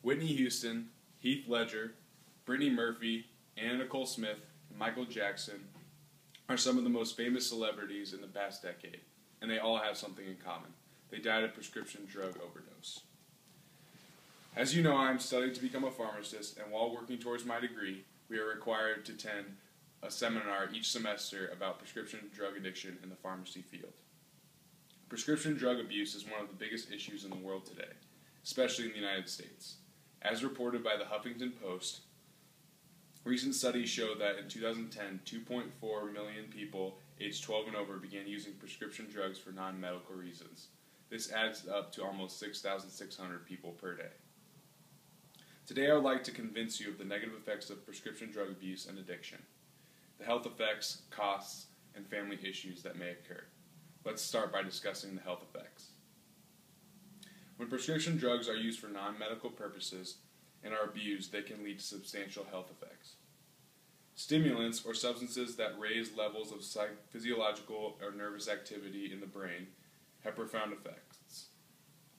Whitney Houston, Heath Ledger, Brittany Murphy, Anna Nicole Smith, and Michael Jackson are some of the most famous celebrities in the past decade, and they all have something in common. They died of prescription drug overdose. As you know, I am studying to become a pharmacist, and while working towards my degree, we are required to attend a seminar each semester about prescription drug addiction in the pharmacy field. Prescription drug abuse is one of the biggest issues in the world today, especially in the United States. As reported by the Huffington Post, recent studies show that in 2010, 2.4 million people aged 12 and over began using prescription drugs for non-medical reasons. This adds up to almost 6,600 people per day. Today I would like to convince you of the negative effects of prescription drug abuse and addiction, the health effects, costs, and family issues that may occur. Let's start by discussing the health effects. When prescription drugs are used for non-medical purposes and are abused, they can lead to substantial health effects. Stimulants, or substances that raise levels of physiological or nervous activity in the brain, have profound effects.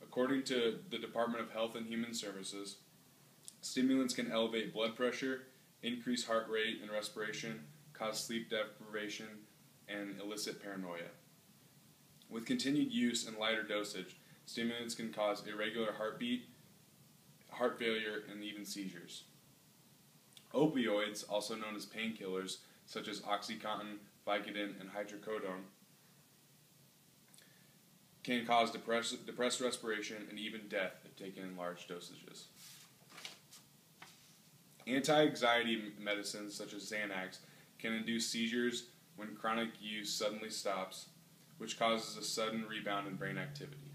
According to the Department of Health and Human Services, stimulants can elevate blood pressure, increase heart rate and respiration, cause sleep deprivation, and elicit paranoia. With continued use and lighter dosage, stimulants can cause irregular heartbeat, heart failure, and even seizures. Opioids, also known as painkillers, such as OxyContin, Vicodin, and hydrocodone, can cause depressed respiration and even death if taken in large dosages. Anti-anxiety medicines, such as Xanax, can induce seizures when chronic use suddenly stops, which causes a sudden rebound in brain activity.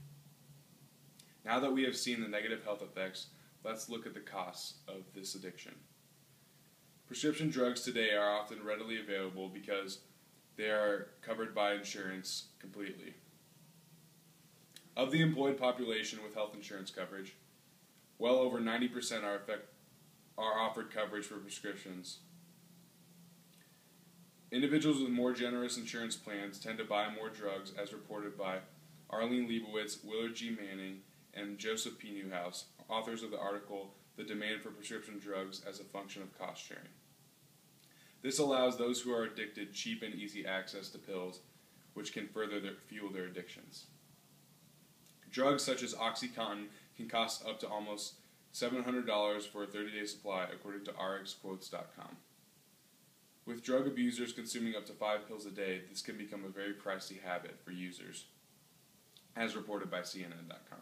Now that we have seen the negative health effects, let's look at the costs of this addiction. Prescription drugs today are often readily available because they are covered by insurance completely. Of the employed population with health insurance coverage, well over 90% are offered coverage for prescriptions. Individuals with more generous insurance plans tend to buy more drugs, as reported by Arlene Leibovitz, Willard G. Manning, and Joseph P. Newhouse, authors of the article, The Demand for Prescription Drugs as a Function of Cost Sharing. This allows those who are addicted cheap and easy access to pills, which can further fuel their addictions. Drugs such as OxyContin can cost up to almost $700 for a 30-day supply, according to RxQuotes.com. With drug abusers consuming up to 5 pills a day, this can become a very pricey habit for users, as reported by CNN.com.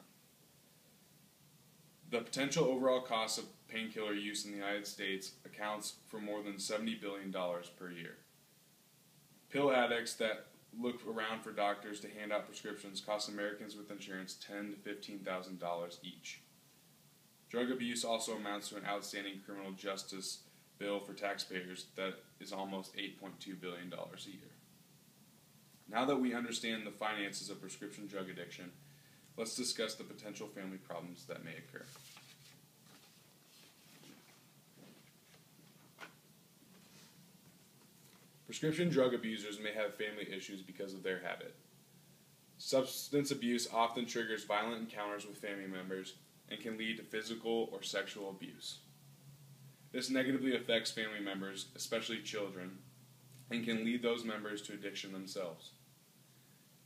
The potential overall cost of painkiller use in the United States accounts for more than $70 billion per year. Pill addicts that look around for doctors to hand out prescriptions cost Americans with insurance $10,000 to $15,000 each. Drug abuse also amounts to an outstanding criminal justice bill for taxpayers that is almost $8.2 billion a year. Now that we understand the finances of prescription drug addiction, let's discuss the potential family problems that may occur. Prescription drug abusers may have family issues because of their habit. Substance abuse often triggers violent encounters with family members and can lead to physical or sexual abuse. This negatively affects family members, especially children, and can lead those members to addiction themselves.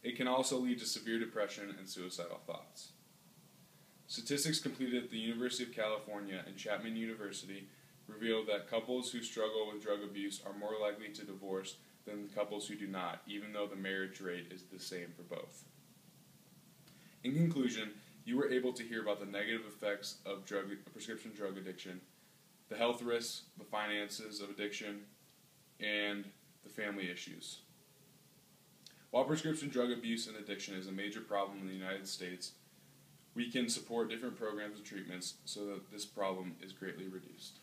It can also lead to severe depression and suicidal thoughts. Statistics completed at the University of California and Chapman University reveal that couples who struggle with drug abuse are more likely to divorce than couples who do not, even though the marriage rate is the same for both. In conclusion, you were able to hear about the negative effects of prescription drug addiction, the health risks, the finances of addiction, and the family issues. While prescription drug abuse and addiction is a major problem in the United States, we can support different programs and treatments so that this problem is greatly reduced.